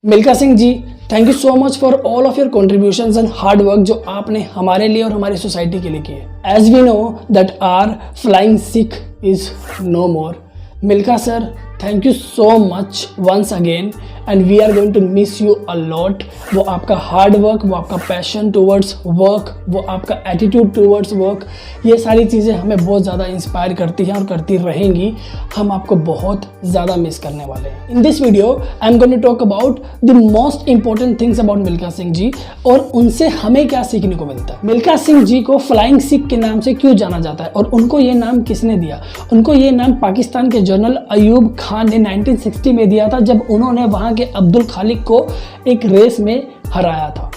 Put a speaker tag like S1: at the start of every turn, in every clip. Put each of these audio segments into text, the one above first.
S1: Milkha Singh ji, thank you so much for all of your contributions and hard work जो आपने हमारे लिए और हमारी सोसाइटी के लिए किए। As we know that our flying Sikh is no more. Milkha sir, thank you so much once again and we are going to miss you a lot. वो आपका हार्ड वर्क, वो आपका पैशन टूवर्ड्स वर्क, वो आपका attitude towards work, ये सारी चीज़ें हमें बहुत ज़्यादा इंस्पायर करती हैं और करती रहेंगी। हम आपको बहुत ज़्यादा मिस करने वाले हैं। In this video I am going to talk about the most important things about Milkha Singh ji और उनसे हमें क्या सीखने को मिलता है। मिल्खा सिंह जी को फ्लाइंग सिख के नाम से क्यों जाना जाता है और उनको ये नाम किसने दिया? उनको ये नाम पाकिस्तान के जनरल अयूब खान ने 1960 में दिया था, जब उन्होंने वहां के अब्दुल खालिक को एक रेस में हराया था।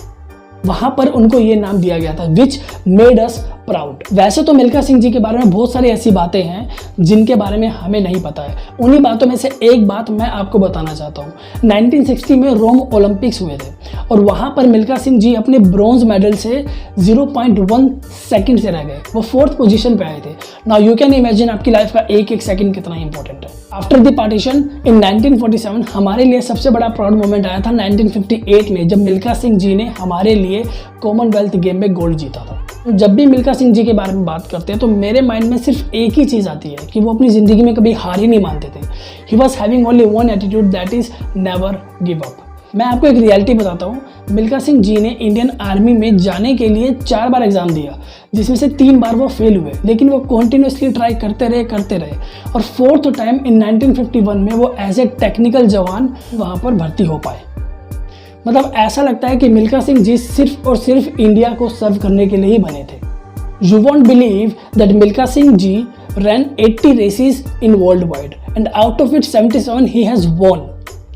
S1: वहां पर उनको ये नाम दिया गया था, विच मेड अस प्राउड। वैसे तो मिल्खा सिंह जी के बारे में बहुत सारी ऐसी बातें हैं जिनके बारे में हमें नहीं पता है। उन्हीं बातों में से एक बात मैं आपको बताना चाहता हूँ। 1960 में रोम ओलंपिक्स हुए थे और वहां पर मिल्खा सिंह जी अपने ब्रॉन्ज मेडल से 0.1 सेकंड से रह गए। वो 4th पोजीशन पे आए थे। नाउ यू कैन इमेजिन आपकी लाइफ का एक एक सेकंड कितना इंपॉर्टेंट है। आफ्टर द पार्टीशन इन 1947 हमारे लिए सबसे बड़ा प्राउड मोमेंट आया था 1958 में, जब मिल्खा सिंह जी ने हमारे लिए कॉमनवेल्थ गेम में गोल्ड जीता था। जब भी मिल्खा सिंह जी के बारे में बात करते हैं तो मेरे माइंड में सिर्फ एक ही चीज़ आती है कि वो अपनी ज़िंदगी में कभी हार ही नहीं मानते थे। He was having only one attitude, that is never give up. मैं आपको एक रियलिटी बताता हूँ। मिल्खा सिंह जी ने इंडियन आर्मी में जाने के लिए 4 बार एग्जाम दिया, जिसमें से 3 बार वो फेल हुए, लेकिन वो कॉन्टिन्यूसली ट्राई करते रहे और 4th टाइम इन 1951 में वो एज ए टेक्निकल जवान वहाँ पर भर्ती हो पाए। मतलब ऐसा लगता है कि मिल्खा सिंह जी सिर्फ और सिर्फ इंडिया को सर्व करने के लिए ही बने थे। You won't believe that Milkha Singh ji ran 80 races in world wide and out of it 77 he has won.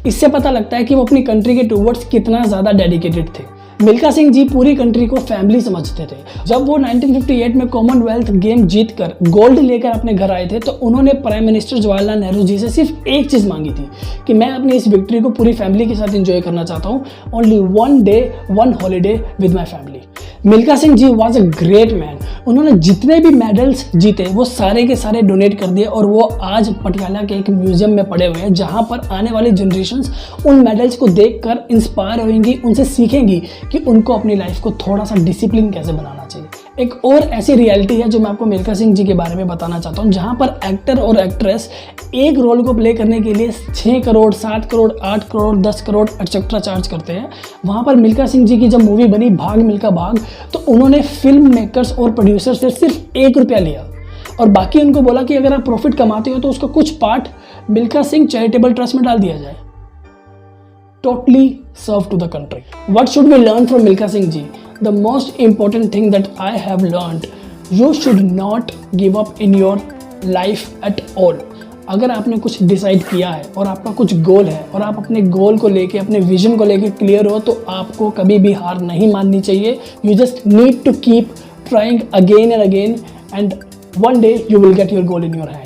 S1: इससे पता लगता है कि वो अपनी कंट्री के टूवर्ड्स कितना ज़्यादा डेडिकेटेड थे। मिल्खा सिंह जी पूरी कंट्री को फैमिली समझते थे। जब वो 1958 में कॉमनवेल्थ गेम जीतकर गोल्ड लेकर अपने घर आए थे तो उन्होंने प्राइम मिनिस्टर जवाहरलाल नेहरू जी से सिर्फ एक चीज़ मांगी थी कि मैं अपनी इस विक्ट्री को पूरी फैमिली के साथ एंजॉय करना चाहता हूँ। Only 1 day 1 holiday with my family. Milkha Singh ji was a great man. उन्होंने जितने भी मेडल्स जीते वो सारे के सारे डोनेट कर दिए और वो आज पटियाला के एक म्यूजियम में पड़े हुए हैं, जहाँ पर आने वाली जनरेशंस उन मेडल्स को देखकर इंस्पायर होंगी, उनसे सीखेंगी कि उनको अपनी लाइफ को थोड़ा सा डिसिप्लिन कैसे बनाना चाहिए। एक और ऐसी रियलिटी है जो मैं आपको मिल्खा सिंह जी के बारे में बताना चाहता हूँ, जहाँ पर एक्टर और एक्ट्रेस एक रोल को प्ले करने के लिए 6 करोड़, 7 करोड़, 8 करोड़, 10 करोड़ एक्सेट्रा चार्ज करते हैं। वहाँ पर मिल्खा सिंह जी की जब मूवी बनी भाग मिल्खा भाग, तो उन्होंने फिल्म मेकर्स और प्रोड्यूसर से सिर्फ 1 रुपया लिया और बाकी उनको बोला कि अगर आप प्रॉफिट कमाते हो तो उसका कुछ part Milkha Singh charitable trust में डाल दिया जाए। Totally serve to the country. What should we learn from Milkha Singh ji? The most important thing that I have learned, you should not give up in your life at all. अगर आपने कुछ decide किया है और आपका कुछ गोल है और आप अपने गोल को लेके, अपने विजन को लेके क्लियर हो, तो आपको कभी भी हार नहीं माननी चाहिए। You just need to keep trying again and again and one day you will get your goal in your hand.